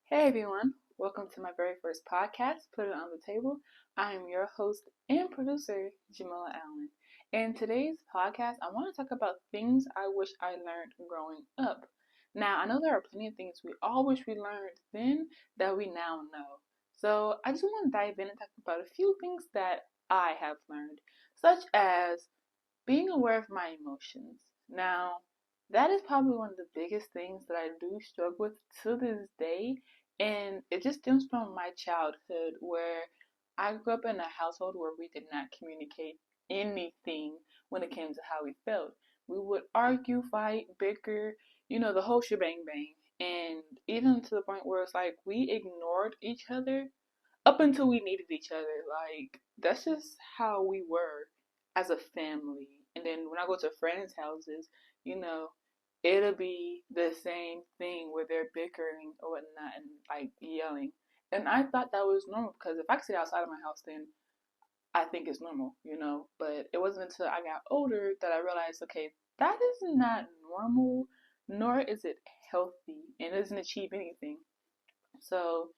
Hey everyone, welcome to my very first podcast, Put It on the Table. I am your host and producer, Jamila Allen. In today's podcast, I want to talk about things I wish I learned growing up. Now, I know there are plenty of things we all wish we learned then that we now know. So, I just want to dive in and talk about a few things that I have learned, such as being aware of my emotions. Now, that is probably one of the biggest things that I do struggle with to this day, and it just stems from my childhood where I grew up in a household where we did not communicate anything when it came to how we felt. We would argue, fight, bicker, the whole shebang bang. And even to the point where it's like we ignored each other up until we needed each other. Like, that's just how we were as a family. And then when I go to friends' houses, you know, it'll be the same thing where they're bickering or whatnot and like yelling. And I thought that was normal because if I could sit outside of my house, then I think it's normal. But it wasn't until I got older that I realized, okay, that is not normal, nor is it healthy, and it doesn't achieve anything. So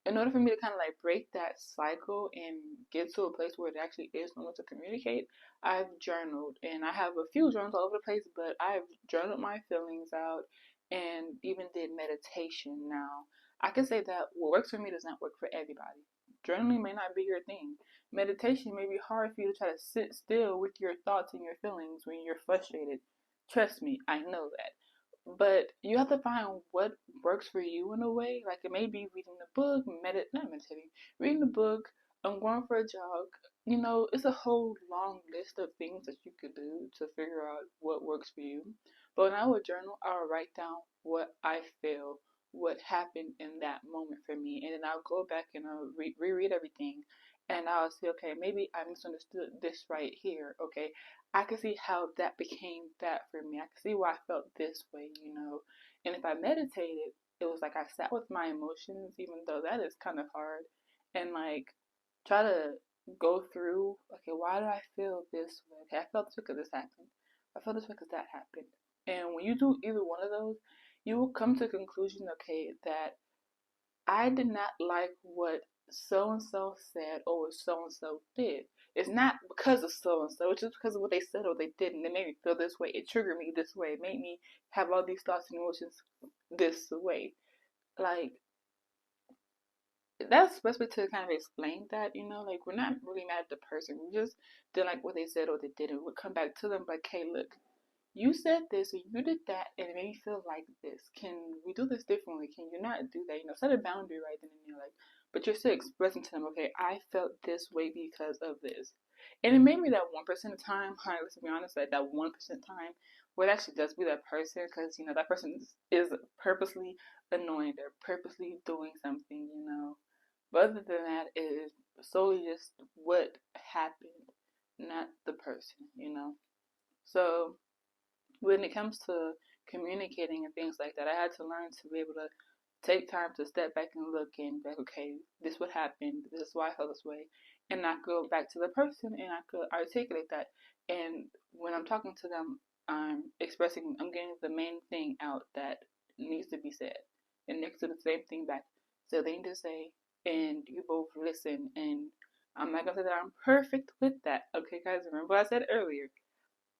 in order for me to kind of like break that cycle and get to a place where it actually is normal to communicate, I've journaled and I have a few journals all over the place, but I've journaled my feelings out and even did meditation. Now, I can say that what works for me does not work for everybody. Journaling may not be your thing. Meditation may be hard for you to try to sit still with your thoughts and your feelings when you're frustrated. Trust me, I know that. But you have to find what works for you in a way. Like it may be reading the book, not meditating, reading the book, going for a jog. It's a whole long list of things that you could do to figure out what works for you. But when I would journal, I would write down what I feel, what happened in that moment for me, and then I'll go back and I'll reread everything, and I'll say, okay, maybe I misunderstood this right here. Okay, I could see how that became that for me. I could see why I felt this way. And if I meditated, it was like I sat with my emotions, even though that is kind of hard, and like try to go through, okay, why do I feel this way? Okay, I felt this because this happened. I felt this way because that happened. And when you do either one of those, you will come to the conclusion, okay, that I did not like what so and so said or what so and so did. It's not because of so and so, it's just because of what they said or they didn't. It made me feel this way. It triggered me this way. It made me have all these thoughts and emotions this way. Like, that's the best way to kind of explain that. Like, we're not really mad at the person. We just didn't like what they said or they didn't. We'll come back to them like, hey, look, you said this or you did that and it made me feel like this. Can we do this differently? Can you not do that? Set a boundary right then and there, like, but you're still expressing to them, okay, I felt this way because of this. And it may be that 1% of time, let's be honest, that 1% time where it actually does be that person because, that person is purposely annoying. They're purposely doing something. But other than that, it is solely just what happened, not the person. So when it comes to communicating and things like that, I had to learn to be able to take time to step back and look and be like, okay, this what happened, this is why I felt this way, and I go back to the person and I could articulate that. And when I'm talking to them, I'm getting the main thing out that needs to be said, and next to the same thing back. So they need to say, and you both listen. And I'm not gonna say that I'm perfect with that. Okay, guys, remember what I said earlier.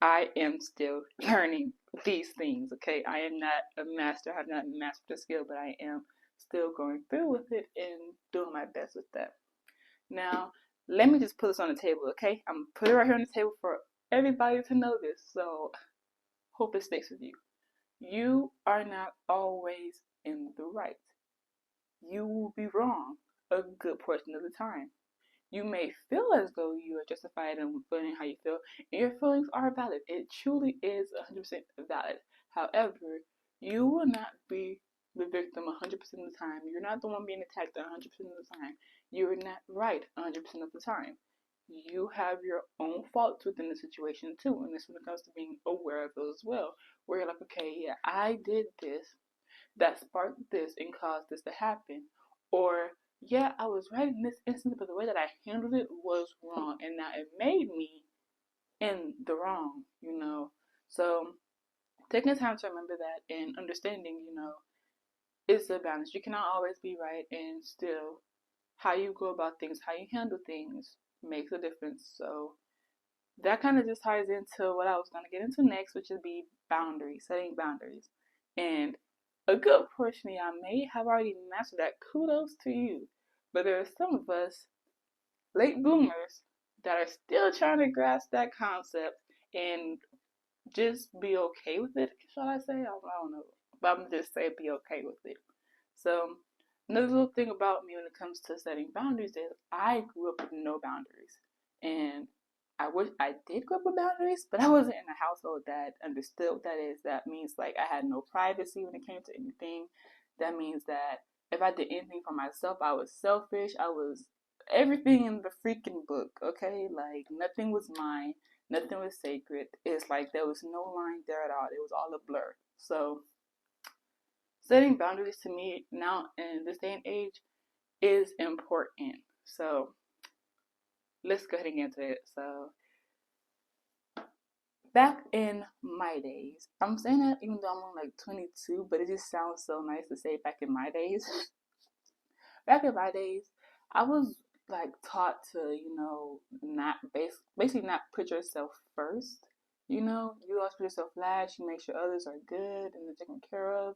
I am still learning these things, okay? I am not a master. I have not mastered the skill, but I am still going through with it and doing my best with that. Now, let me just put this on the table, okay? I'm putting it right here on the table for everybody to know this, so hope it sticks with you. You are not always in the right. You will be wrong a good portion of the time. You may feel as though you are justified in feeling how you feel, and your feelings are valid. It truly is 100% valid. However, you will not be the victim 100% of the time. You're not the one being attacked 100% of the time. You're not right 100% of the time. You have your own faults within the situation too, and this when it comes to being aware of those as well. Where you're like, okay, yeah, I did this, that sparked this and caused this to happen. Or, yeah, I was right in this instance, but the way that I handled it was wrong. And now it made me in the wrong. So, taking time to remember that and understanding, it's a balance. You cannot always be right, and still how you go about things, how you handle things makes a difference. So that kind of just ties into what I was going to get into next, which would be boundaries, setting boundaries. And a good portion of y'all may have already mastered that. Kudos to you. But there are some of us, late bloomers, that are still trying to grasp that concept and just be okay with it, shall I say? I don't know. But I'm just saying be okay with it. So another little thing about me when it comes to setting boundaries is I grew up with no boundaries. And I wish I did grow up with boundaries, but I wasn't in a household that understood what that is. That means like I had no privacy when it came to anything. That means that if I did anything for myself, I was selfish. I was everything in the freaking book, okay? Like nothing was mine, nothing was sacred. It's like there was no line there at all. It was all a blur. So setting boundaries to me now in this day and age is important. So let's go ahead and get into it. So back in my days, I'm saying that even though I'm only like 22, but it just sounds so nice to say back in my days. Back in my days, I was like taught to, not basically not put yourself first. You always put yourself last. You make sure others are good and they're taken care of,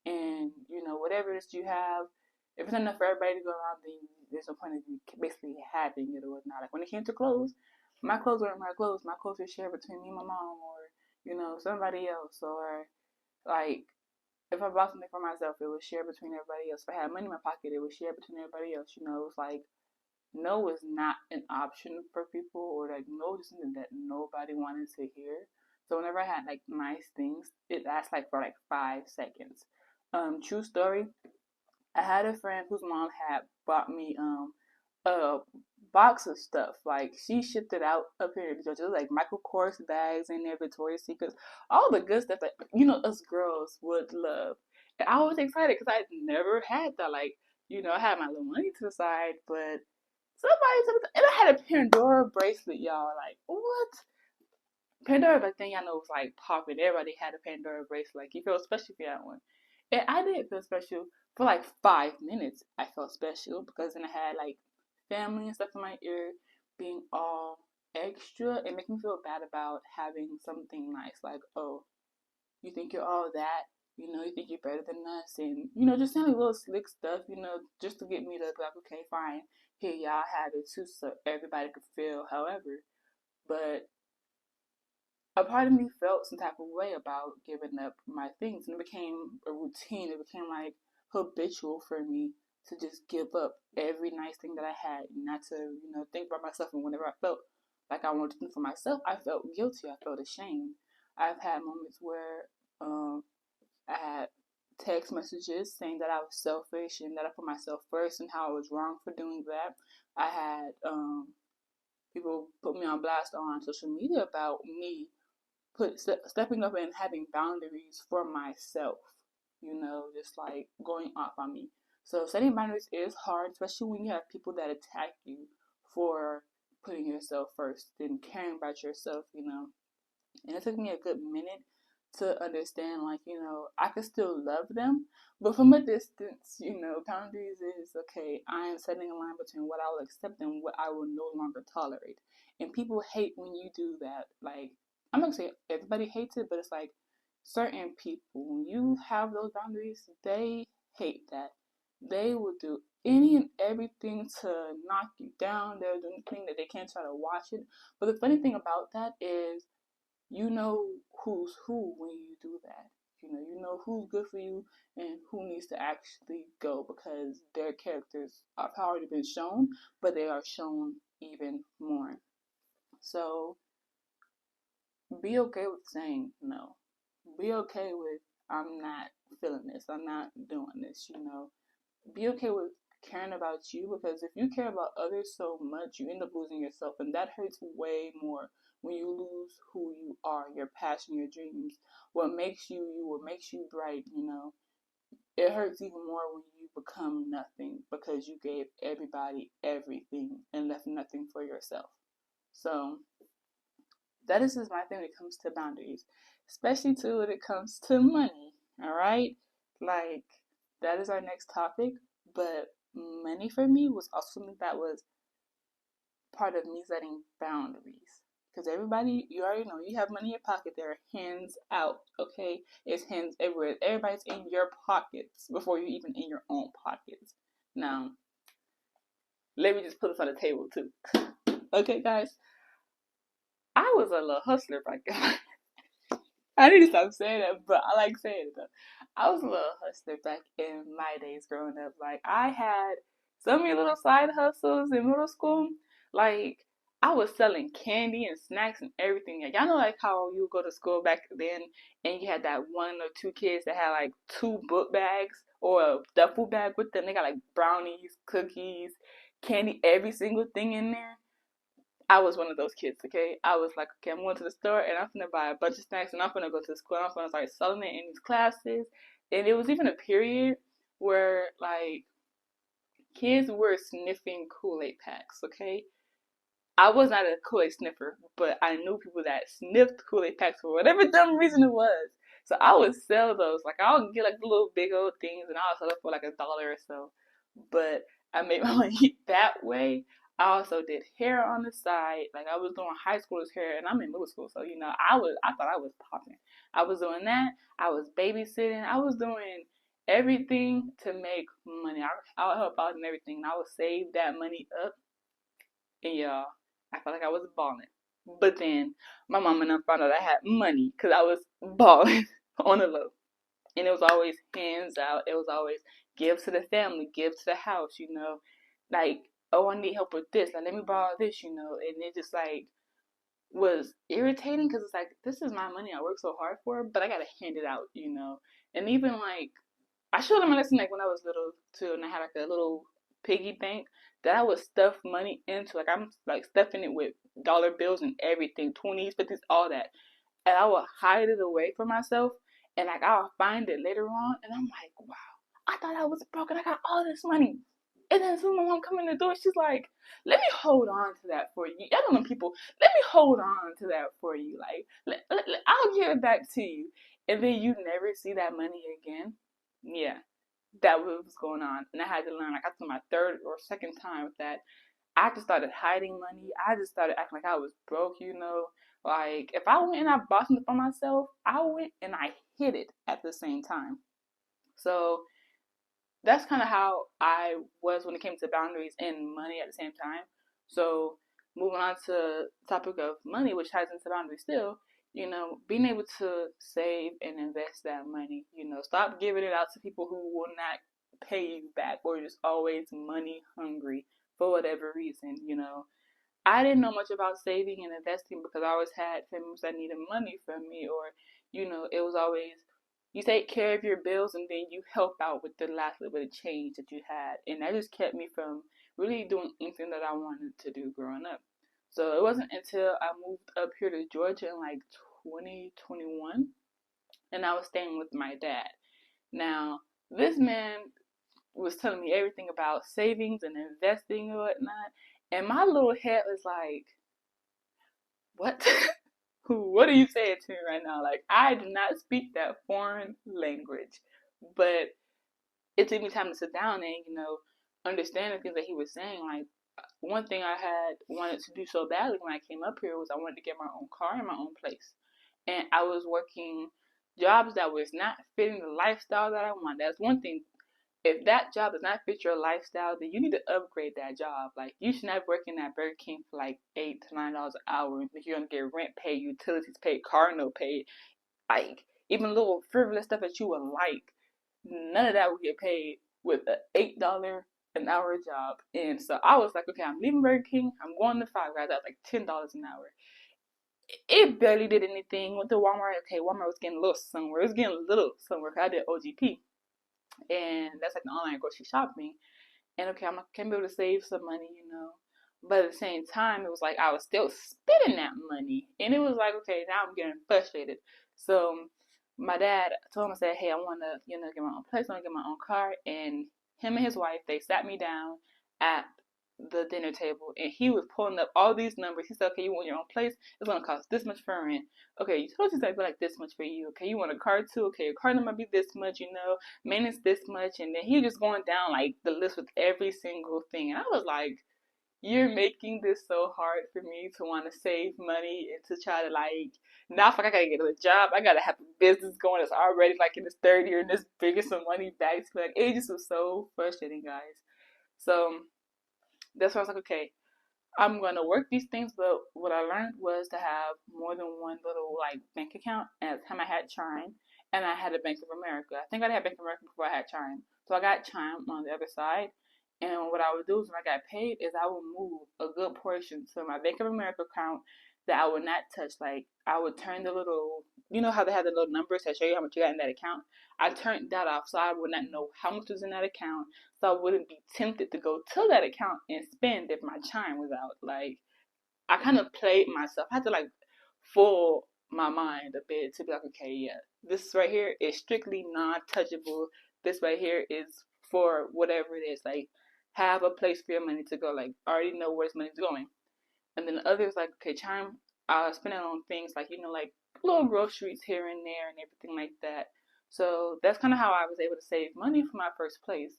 and whatever it is you have, if it's not enough for everybody to go around, then there's no point of you basically having it or whatnot. Like when it came to clothes, my clothes weren't my clothes. My clothes were shared between me and my mom, or somebody else, or like if I bought something for myself, it was shared between everybody else. If I had money in my pocket, it was shared between everybody else. It was like no was not an option for people, or like no was something that nobody wanted to hear. So whenever I had like nice things, it lasts like for like 5 seconds. True story. I had a friend whose mom had bought me a box of stuff. Like she shipped it out up here in Georgia. It was like Michael Kors bags in there, Victoria's Secrets, all the good stuff that us girls would love. And I was excited because I never had that. Like I had my little money to the side, but somebody took it, and I had a Pandora bracelet, y'all. Like what? Pandora back then, y'all know, was like popping. Everybody had a Pandora bracelet. Like you feel special if you had one. And I did feel special for like 5 minutes. I felt special because then I had like family and stuff in my ear being all extra. It made me feel bad about having something nice. Like, oh, you think you're all that? You think you're better than us? And, just saying like little slick stuff, just to get me to be like, okay, fine. Here, y'all have it too, so everybody could feel however. But a part of me felt some type of way about giving up my things, and it became a routine. It became like habitual for me to just give up every nice thing that I had, and not to think about myself. And whenever I felt like I wanted to think for myself, I felt guilty. I felt ashamed. I've had moments where I had text messages saying that I was selfish and that I put myself first, and how I was wrong for doing that. I had people put me on blast on social media about me stepping up and having boundaries for myself, just like going off on me. So setting boundaries is hard, especially when you have people that attack you for putting yourself first and caring about yourself. And it took me a good minute to understand, like, I could still love them, but from a distance. Boundaries is okay. I am setting a line between what I will accept and what I will no longer tolerate. And people hate when you do that. Like, I'm not gonna say everybody hates it, but it's like certain people, when you have those boundaries, they hate that. They will do any and everything to knock you down. They'll do anything that they can try to watch it. But the funny thing about that is you know who's who when you do that. You know who's good for you and who needs to actually go, because their characters have already been shown, but they are shown even more. So be okay with saying no. Be okay with I'm not feeling this. I'm not doing this. Be okay with caring about you, because if you care about others so much, you end up losing yourself, and that hurts way more when you lose who you are, your passion, your dreams, what makes you you, what makes you bright. It hurts even more when you become nothing because you gave everybody everything and left nothing for yourself. So that is just my thing when it comes to boundaries, especially too when it comes to money. All right, like that is our next topic. But money for me was also something that was part of me setting boundaries. Because everybody, you already know, you have money in your pocket, there, hands out, okay? It's hands everywhere. Everybody's in your pockets before you're even in your own pockets. Now, let me just put this on the table too. Okay, guys? I was a little hustler back then. I need to stop saying that, but I like saying it though. I was a little hustler back in my days growing up. Like, I had so many little side hustles in middle school. Like, I was selling candy and snacks and everything. Like, y'all know, like, how you go to school back then and you had that one or two kids that had like two book bags or a duffel bag with them. They got like brownies, cookies, candy, every single thing in there. I was one of those kids, okay? I was like, okay, I'm going to the store and I'm gonna buy a bunch of snacks and I'm gonna go to school and I'm gonna start selling it in these classes. And it was even a period where like kids were sniffing Kool-Aid packs, okay? I was not a Kool-Aid sniffer, but I knew people that sniffed Kool-Aid packs for whatever dumb reason it was. So I would sell those. Like I would get like the little big old things and I would sell it for like $1 or so. But I made my money that way. I also did hair on the side. Like I was doing high schoolers hair and I'm in middle school, so I thought I was popping. I was doing that. I was babysitting. I was doing everything to make money. I would help out and everything. And I would save that money up. And y'all, I felt like I was balling. But then my mom and I found out I had money because I was balling on the low. And it was always hands out. It was always give to the family, give to the house, Like, oh, I need help with this. Like, let me borrow this. And it just like was irritating because it's like, this is my money I worked so hard for, but I gotta hand it out. And even like, I showed them a lesson like when I was little too, and I had like a little piggy bank that I would stuff money into. Like I'm like stuffing it with dollar bills and everything, 20s, 50s, all that. And I would hide it away from myself. And like I'll find it later on, and I'm like, wow, I thought I was broke, and I got all this money. And then as soon as my mom come in the door, she's like, "Let me hold on to that for you." I don't know people. Let me hold on to that for you. Like, I'll give it back to you. And then you never see that money again. Yeah, that was going on, and I had to learn. Like after my third or second time with that, I just started hiding money. I just started acting like I was broke. Like if I went and I bought something for myself, I went and I hid it at the same time. So that's kind of how I was when it came to boundaries and money at the same time. So moving on to the topic of money, which ties into boundaries still, being able to save and invest that money, stop giving it out to people who will not pay you back or just always money hungry for whatever reason. I didn't know much about saving and investing because I always had family that needed money from me, or, it was always you take care of your bills and then you help out with the last little bit of change that you had. And that just kept me from really doing anything that I wanted to do growing up. So it wasn't until I moved up here to Georgia in like 2021 and I was staying with my dad. Now, this man was telling me everything about savings and investing and whatnot. And my little head was like, what? What are you saying to me right now? Like, I do not speak that foreign language. But it took me time to sit down and, understand the things that he was saying. Like, one thing I had wanted to do so badly when I came up here was I wanted to get my own car and my own place. And I was working jobs that was not fitting the lifestyle that I wanted. That's one thing. If that job does not fit your lifestyle, then you need to upgrade that job. Like you should not be working at Burger King for like $8 to $9 an hour and think you're gonna get rent paid, utilities paid, car note paid, like even little frivolous stuff that you would like. None of that would get paid with an $8 an hour job. And so I was like, okay, I'm leaving Burger King. I'm going to Five Guys. That's like $10 an hour. It barely did anything. Went to Walmart. Okay, Walmart was getting a little somewhere. It was getting a little somewhere. I did OGP, and that's like the online grocery shopping. And okay, I'm gonna be able to save some money. But at the same time, it was like I was still spending that money, and it was like, okay, now I'm getting frustrated. So my dad told him, I said, hey, I want to, get my own place, I want to get my own car, and him and his wife, they sat me down at the dinner table, and he was pulling up all these numbers. He said, okay, you want your own place? It's gonna cost this much for rent. Okay, utilities might be like this much for you. Okay, you want a car too? Okay, your car number might be this much, maintenance this much, and then he was just going down like the list with every single thing. And I was like, you're making this so hard for me to want to save money and to try to like now I feel like I gotta get a job. I gotta have a business going that's already like in its third year and just bringing some money back to me. Like it just was so frustrating, guys. So that's why I was like, okay, I'm gonna work these things, but what I learned was to have more than one little like bank account. And at the time I had Chime and I had a Bank of America. I think I had Bank of America before I had Chime. So I got Chime on the other side. And what I would do is when I got paid is I would move a good portion to my Bank of America account that I would not touch. Like I would turn the little, you know how they have the little numbers that show you how much you got in that account. I turned that off so I would not know how much was in that account, so I wouldn't be tempted to go to that account and spend if my Chime was out. Like I kind of played myself. I had to like fool my mind a bit to be like, okay, yeah, this right here is strictly non-touchable. This right here is for whatever it is. Like have a place for your money to go. Like already know where this money's going. And then the others like, okay, Chime, I'll spend it on things like like little groceries here and there and everything like that. So that's kind of how I was able to save money for my first place.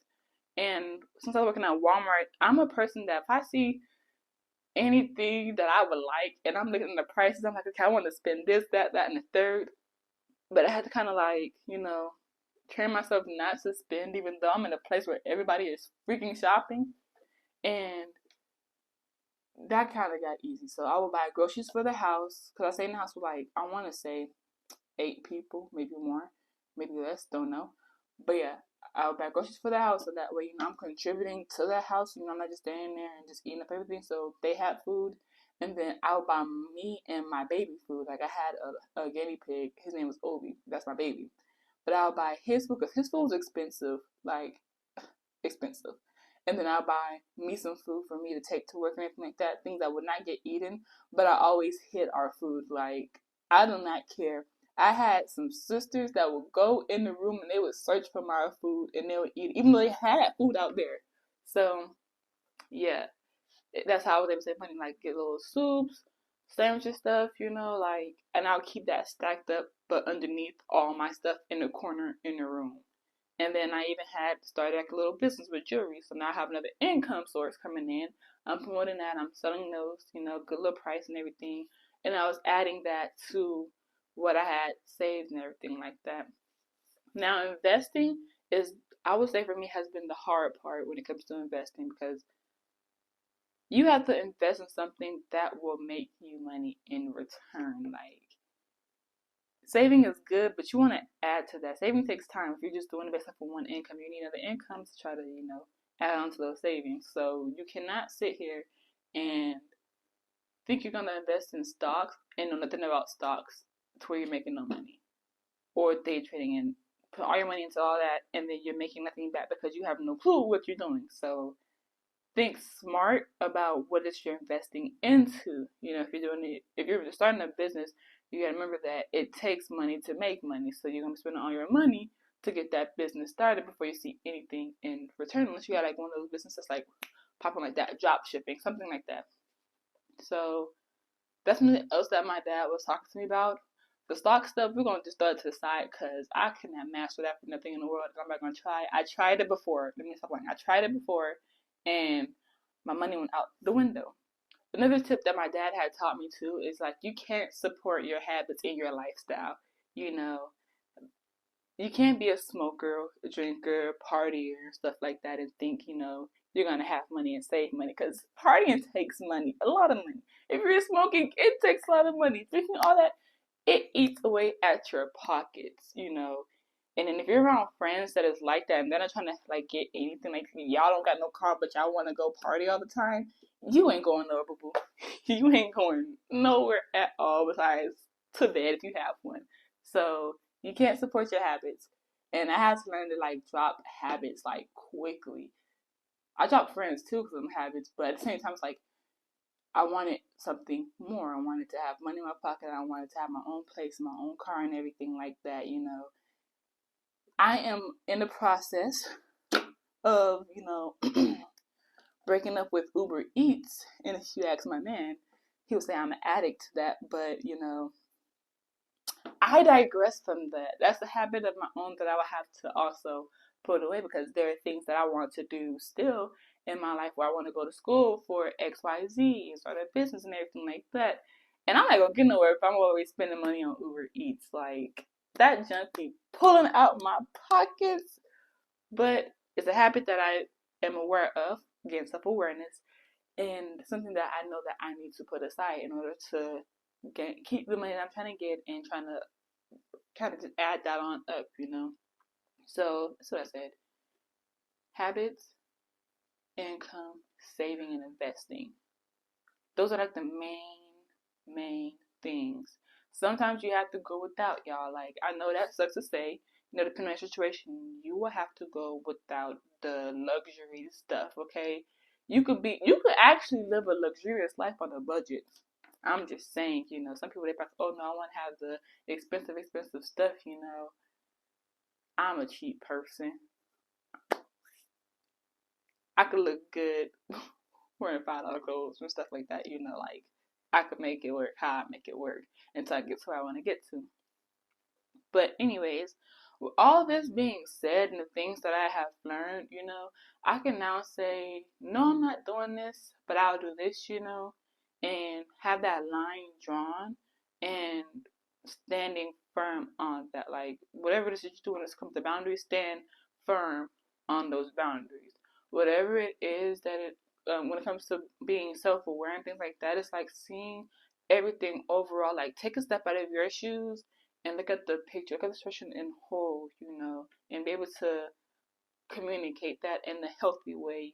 And since I was working at Walmart, I'm a person that if I see anything that I would like and I'm looking at the prices, I'm like, okay, I want to spend this, that, and the third. But I had to kind of like, train myself not to spend, even though I'm in a place where everybody is freaking shopping. And that kind of got easy. So I would buy groceries for the house because I stay in the house with like, I want to say 8 people, maybe more, maybe less, don't know. But yeah, I'll buy groceries for the house so that way, I'm contributing to the house. I'm not just staying there and just eating up everything. So they have food. And then I'll buy me and my baby food. Like I had a guinea pig. His name was Obi. That's my baby. But I'll buy his food because his food's expensive. Like, expensive. And then I'll buy me some food for me to take to work and anything like that. Things that would not get eaten. But I always hid our food. Like, I do not care. I had some sisters that would go in the room and they would search for my food and they would eat it, even though they had food out there. So, yeah, that's how I was able to save money. Like, get little soups, sandwiches, stuff, like, and I'll keep that stacked up, but underneath all my stuff in the corner in the room. And then I even had started like a little business with jewelry. So now I have another income source coming in. I'm promoting that. I'm selling those, good little price and everything. And I was adding that to what I had saved and everything like that. Now investing is, I would say for me, has been the hard part when it comes to investing because you have to invest in something that will make you money in return. Like saving is good, but you want to add to that. Saving takes time. If you're just doing it based off of one income, you need another income to try to, add on to those savings. So you cannot sit here and think you're going to invest in stocks and know nothing about stocks to where you're making no money. Or day trading and put all your money into all that and then you're making nothing back because you have no clue what you're doing. So think smart about what it is you're investing into. If you're doing it, if you're starting a business, you gotta remember that it takes money to make money. So you're gonna be spending all your money to get that business started before you see anything in return, unless you got like one of those businesses like popping like that, drop shipping, something like that. So that's something else that my dad was talking to me about. The stock stuff, we're gonna just throw it to the side because I cannot master that for nothing in the world. I'm not gonna try. I tried it before. Let me stop lying. I tried it before, and my money went out the window. Another tip that my dad had taught me too is like you can't support your habits in your lifestyle. You know, you can't be a smoker, a drinker, partier, stuff like that, and think you're gonna have money and save money because partying takes money, a lot of money. If you're smoking, it takes a lot of money. Drinking, all that, it eats away at your pockets. And then if you're around friends that is like that and they're not trying to like get anything, like y'all don't got no car but y'all want to go party all the time, you ain't going nowhere, boo boo. You ain't going nowhere at all besides to bed if you have one. So you can't support your habits. And I had to learn to like drop habits like quickly. I dropped friends too because of habits, but at the same time it's like I wanted something more. I wanted to have money in my pocket. I wanted to have my own place, my own car, and everything like that. I am in the process of, breaking up with Uber Eats, and if you ask my man, he would say I'm an addict to that, but I digress from that. That's a habit of my own that I would have to also put away, because there are things that I want to do still in my life, where I want to go to school for XYZ and start a business and everything like that. And I'm not gonna get nowhere if I'm always spending money on Uber Eats. Like, that junk be pulling out my pockets. But it's a habit that I am aware of, again, self-awareness, and something that I know that I need to put aside in order to keep the money that I'm trying to get, and trying to kind of just add that on up. So that's what I said. Habits, income, saving, and investing. Those are like the main things. Sometimes you have to go without, y'all. Like, I know that sucks to say. Depending on your situation, you will have to go without the luxury stuff, okay? You could actually live a luxurious life on a budget. I'm just saying, some people, they think, oh no, I want to have the expensive stuff. I'm a cheap person. I could look good wearing $5 clothes and stuff like that, like, I could make it work how I make it work until I get to where I want to get to. But anyways, with all this being said and the things that I have learned, I can now say, no, I'm not doing this, but I'll do this, and have that line drawn and standing firm on that. Like, whatever it is that you're doing, when it comes to boundaries, stand firm on those boundaries. Whatever it is that when it comes to being self-aware and things like that, it's like seeing everything overall. Like, take a step out of your shoes and look at the picture, look at the situation in whole, and be able to communicate that in a healthy way.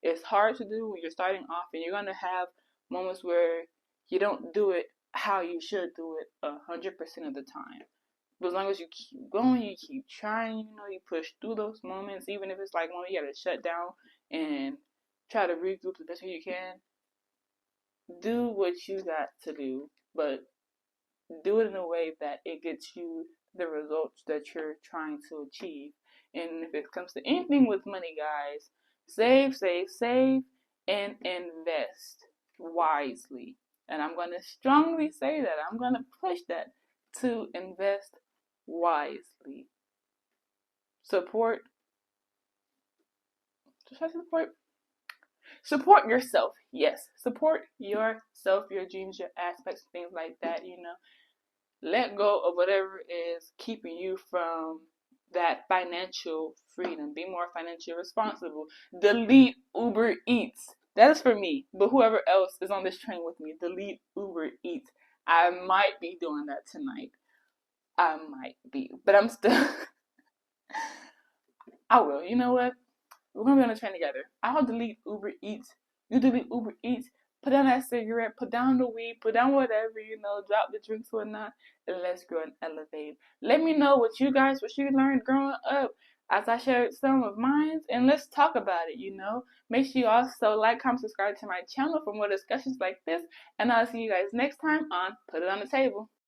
It's hard to do when you're starting off, and you're gonna have moments where you don't do it how you should do it 100% of the time. But as long as you keep going, you keep trying, you push through those moments, even if it's like one you gotta shut down and try to regroup the best way you can. Do what you got to do, but do it in a way that it gets you the results that you're trying to achieve. And if it comes to anything with money, guys, save, and invest wisely. And I'm going to strongly say that. I'm going to push that, to invest wisely. Support yourself. Yes, support yourself, your dreams, your aspects, things like that. Let go of whatever is keeping you from that financial freedom. Be more financially responsible. Delete Uber Eats. That is for me. But whoever else is on this train with me, delete Uber Eats. I might be doing that tonight. I might be. But I'm still... I will. You know what? We're going to be on the train together. I'll delete Uber Eats. You delete Uber Eats. Put down that cigarette, put down the weed, put down whatever, drop the drinks or not, and let's grow and elevate. Let me know what you learned growing up, as I shared some of mine, and let's talk about it, Make sure you also like, comment, subscribe to my channel for more discussions like this, and I'll see you guys next time on Put It on the Table.